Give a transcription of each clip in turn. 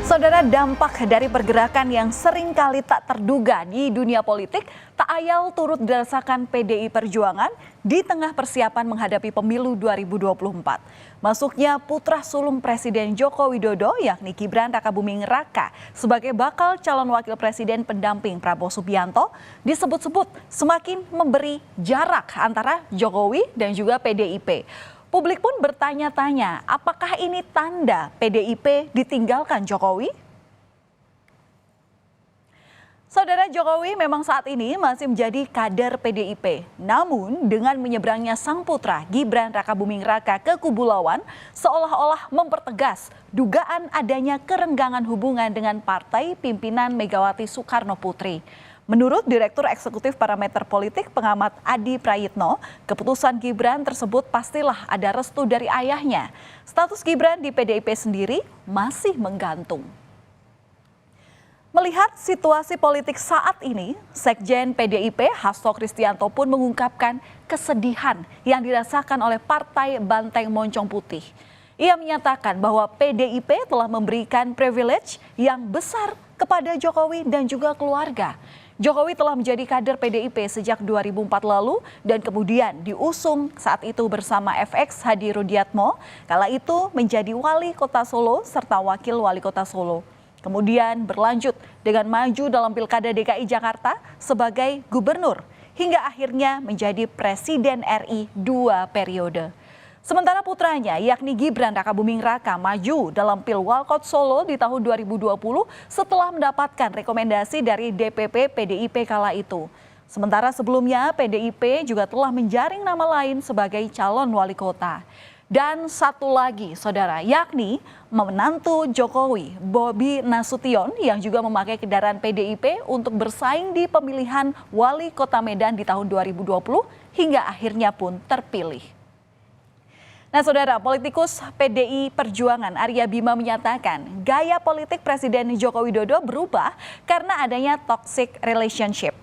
Saudara, dampak dari pergerakan yang seringkali tak terduga di dunia politik tak ayal turut dirasakan PDI Perjuangan di tengah persiapan menghadapi pemilu 2024. Masuknya putra sulung Presiden Joko Widodo yakni Gibran Rakabuming Raka sebagai bakal calon wakil presiden pendamping Prabowo Subianto disebut-sebut semakin memberi jarak antara Jokowi dan juga PDIP. Publik pun bertanya-tanya, apakah ini tanda PDIP ditinggalkan Jokowi? Saudara, Jokowi memang saat ini masih menjadi kader PDIP. Namun dengan menyeberangnya sang putra Gibran Rakabuming Raka ke kubu lawan, seolah-olah mempertegas dugaan adanya kerenggangan hubungan dengan partai pimpinan Megawati Soekarno Putri. Menurut Direktur Eksekutif Parameter Politik Pengamat Adi Prayitno, keputusan Gibran tersebut pastilah ada restu dari ayahnya. Status Gibran di PDIP sendiri masih menggantung. Melihat situasi politik saat ini, Sekjen PDIP Hasto Kristianto pun mengungkapkan kesedihan yang dirasakan oleh Partai Banteng Moncong Putih. Ia menyatakan bahwa PDIP telah memberikan privilege yang besar kepada Jokowi dan juga keluarga. Jokowi telah menjadi kader PDIP sejak 2004 lalu dan kemudian diusung saat itu bersama FX Hadi Rudiatmo, kala itu menjadi wali kota Solo serta wakil wali kota Solo. Kemudian berlanjut dengan maju dalam Pilkada DKI Jakarta sebagai gubernur hingga akhirnya menjadi Presiden RI 2 periode. Sementara putranya yakni Gibran Rakabuming Raka maju dalam Pilwalkot Solo di tahun 2020 setelah mendapatkan rekomendasi dari DPP PDIP kala itu. Sementara sebelumnya PDIP juga telah menjaring nama lain sebagai calon wali kota. Dan satu lagi saudara, yakni menantu Jokowi Bobi Nasution yang juga memakai kendaraan PDIP untuk bersaing di pemilihan wali kota Medan di tahun 2020 hingga akhirnya pun terpilih. Nah saudara, politikus PDI Perjuangan Arya Bima menyatakan gaya politik Presiden Joko Widodo berubah karena adanya toxic relationship.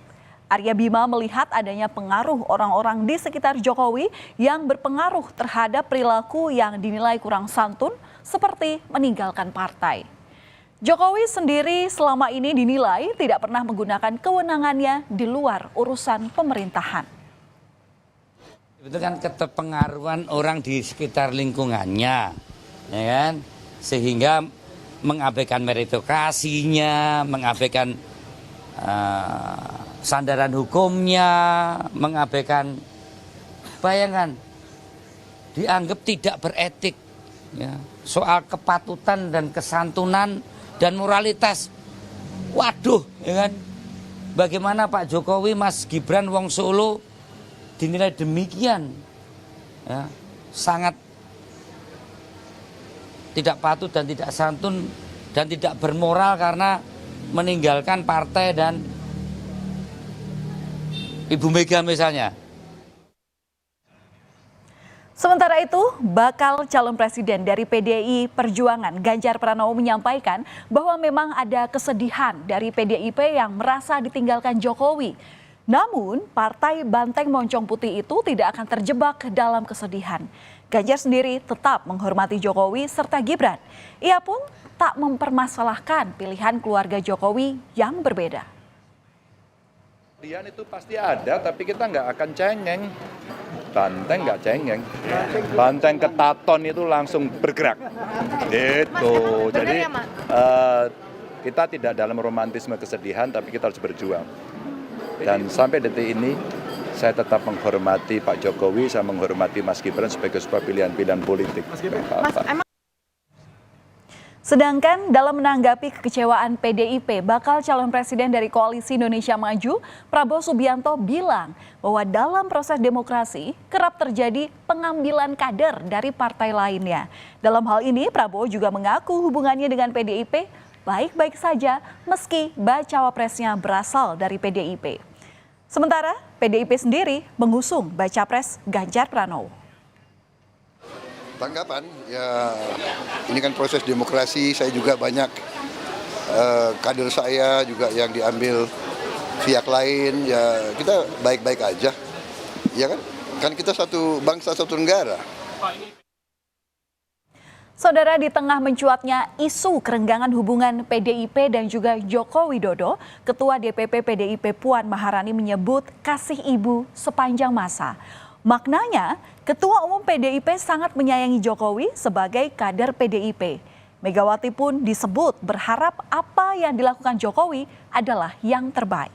Arya Bima melihat adanya pengaruh orang-orang di sekitar Jokowi yang berpengaruh terhadap perilaku yang dinilai kurang santun seperti meninggalkan partai. Jokowi sendiri selama ini dinilai tidak pernah menggunakan kewenangannya di luar urusan pemerintahan. Itu kan keterpengaruhan orang di sekitar lingkungannya, ya kan? Sehingga mengabaikan meritokrasinya, mengabaikan sandaran hukumnya, mengabaikan, bayangkan, dianggap tidak beretik, ya. Soal kepatutan dan kesantunan dan moralitas. Waduh, ya kan? Bagaimana Pak Jokowi, Mas Gibran, wong Solo dinilai demikian, ya, sangat tidak patut dan tidak santun dan tidak bermoral karena meninggalkan partai dan Ibu Mega misalnya. Sementara itu, bakal calon presiden dari PDI Perjuangan Ganjar Pranowo menyampaikan bahwa memang ada kesedihan dari PDIP yang merasa ditinggalkan Jokowi. Namun, Partai Banteng Moncong Putih itu tidak akan terjebak dalam kesedihan. Ganjar sendiri tetap menghormati Jokowi serta Gibran. Ia pun tak mempermasalahkan pilihan keluarga Jokowi yang berbeda. Pilihan itu pasti ada, tapi kita nggak akan cengeng. Banteng nggak cengeng. Banteng ketaton itu langsung bergerak. Gitu. Jadi kita tidak dalam romantisme kesedihan, tapi kita harus berjuang. Dan sampai detik ini saya tetap menghormati Pak Jokowi, saya menghormati Mas Gibran sebagai sebuah pilihan-pilihan politik. Sedangkan dalam menanggapi kekecewaan PDIP bakal calon presiden dari Koalisi Indonesia Maju, Prabowo Subianto bilang bahwa dalam proses demokrasi kerap terjadi pengambilan kader dari partai lainnya. Dalam hal ini Prabowo juga mengaku hubungannya dengan PDIP baik-baik saja meski bacawa presnya berasal dari PDIP. Sementara PDIP sendiri mengusung baca pres Ganjar Pranowo. Tanggapan, ya ini kan proses demokrasi, saya juga banyak kader saya juga yang diambil pihak lain, ya kita baik-baik aja, ya kan kita satu bangsa satu negara. Saudara, di tengah mencuatnya isu kerenggangan hubungan PDIP dan juga Joko Widodo, Ketua DPP PDIP Puan Maharani menyebut kasih ibu sepanjang masa. Maknanya, Ketua Umum PDIP sangat menyayangi Jokowi sebagai kader PDIP. Megawati pun disebut berharap apa yang dilakukan Jokowi adalah yang terbaik.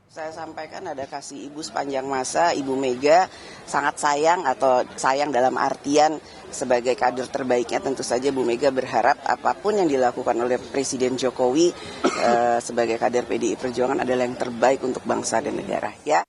Saya sampaikan ada kasih ibu sepanjang masa, Ibu Mega sangat sayang atau sayang dalam artian sebagai kader terbaiknya tentu saja Bu Mega berharap apapun yang dilakukan oleh Presiden Jokowi sebagai kader PDI Perjuangan adalah yang terbaik untuk bangsa dan negara. Ya.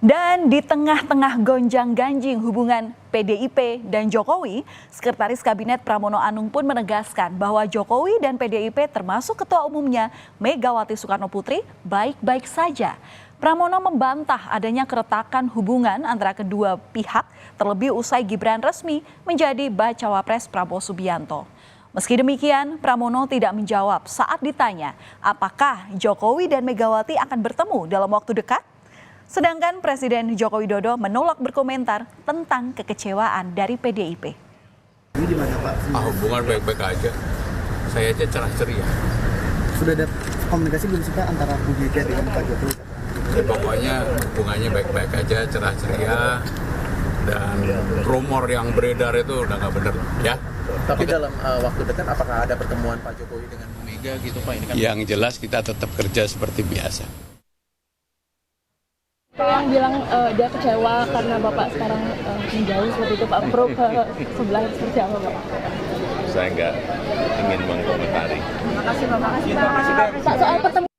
Dan di tengah-tengah gonjang-ganjing hubungan PDIP dan Jokowi, Sekretaris Kabinet Pramono Anung pun menegaskan bahwa Jokowi dan PDIP termasuk Ketua Umumnya Megawati Soekarno Putri baik-baik saja. Pramono membantah adanya keretakan hubungan antara kedua pihak terlebih usai Gibran resmi menjadi Bacawa Pres Prabowo Subianto. Meski demikian, Pramono tidak menjawab saat ditanya apakah Jokowi dan Megawati akan bertemu dalam waktu dekat. Sedangkan Presiden Joko Widodo menolak berkomentar tentang kekecewaan dari PDIP. Ini gimana Pak? Hubungan baik-baik aja. Saya aja cerah ceria. Sudah ada komunikasi belum sih Pak antara Bu Mega dengan Pak Jokowi? Ya, pokoknya hubungannya baik-baik aja, cerah ceria. Dan rumor yang beredar itu udah nggak benar, ya. Tapi dalam waktu dekat apakah ada pertemuan Pak Jokowi dengan Bu Mega gitu Pak? Ini kan Yang jelas kita tetap kerja seperti biasa. Yang bilang dia kecewa karena Bapak sekarang menjauh seperti itu, Pak. Pro ke sebelah seperti apa, Pak? Saya nggak ingin mengkomentari. Terima kasih, Pak. Pak, soal pertemuan.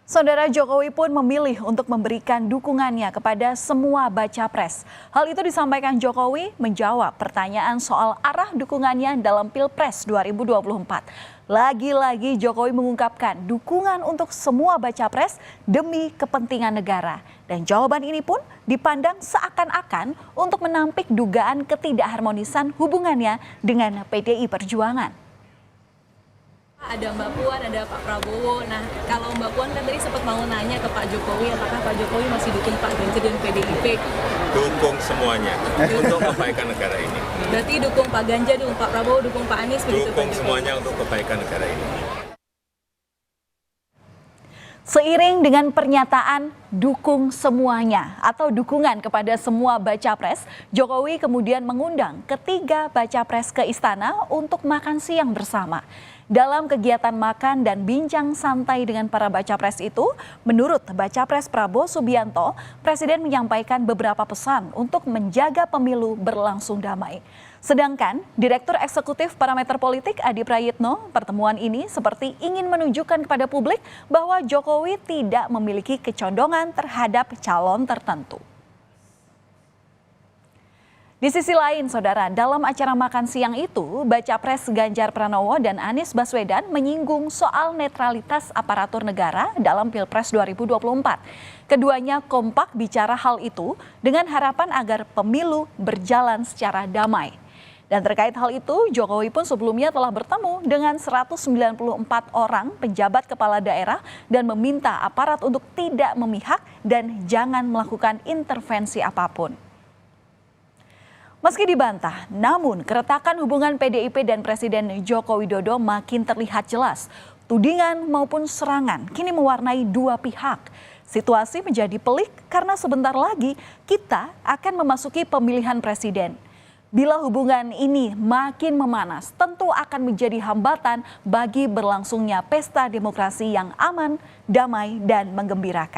Saudara, Jokowi pun memilih untuk memberikan dukungannya kepada semua baca pres. Hal itu disampaikan Jokowi menjawab pertanyaan soal arah dukungannya dalam Pilpres 2024. Lagi-lagi Jokowi mengungkapkan dukungan untuk semua baca pres demi kepentingan negara. Dan jawaban ini pun dipandang seakan-akan untuk menampik dugaan ketidakharmonisan hubungannya dengan PDI Perjuangan. Ada Mbak Puan, ada Pak Prabowo. Nah, kalau Mbak Puan kan tadi sempat mau nanya ke Pak Jokowi, apakah Pak Jokowi masih dukung Pak Ganjar dan PDIP? Dukung semuanya untuk kebaikan negara ini. Berarti dukung Pak Ganjar, dukung Pak Prabowo, dukung Pak Anies, begitu Pak Dukung Jokowi? semuanya untuk kebaikan negara ini. Seiring dengan pernyataan dukung semuanya atau dukungan kepada semua baca pres, Jokowi kemudian mengundang ketiga baca pres ke istana untuk makan siang bersama. Dalam kegiatan makan dan bincang santai dengan para baca pres itu, menurut baca pres Prabowo Subianto, Presiden menyampaikan beberapa pesan untuk menjaga pemilu berlangsung damai. Sedangkan Direktur Eksekutif Parameter Politik Adi Prayitno, pertemuan ini seperti ingin menunjukkan kepada publik bahwa Jokowi tidak memiliki kecondongan terhadap calon tertentu. Di sisi lain, saudara, dalam acara makan siang itu, baca pres Ganjar Pranowo dan Anies Baswedan menyinggung soal netralitas aparatur negara dalam Pilpres 2024. Keduanya kompak bicara hal itu dengan harapan agar pemilu berjalan secara damai. Dan terkait hal itu, Jokowi pun sebelumnya telah bertemu dengan 194 orang pejabat kepala daerah dan meminta aparat untuk tidak memihak dan jangan melakukan intervensi apapun. Meski dibantah, namun keretakan hubungan PDIP dan Presiden Joko Widodo makin terlihat jelas. Tudingan maupun serangan kini mewarnai dua pihak. Situasi menjadi pelik karena sebentar lagi kita akan memasuki pemilihan presiden. Bila hubungan ini makin memanas, tentu akan menjadi hambatan bagi berlangsungnya pesta demokrasi yang aman, damai, dan menggembirakan.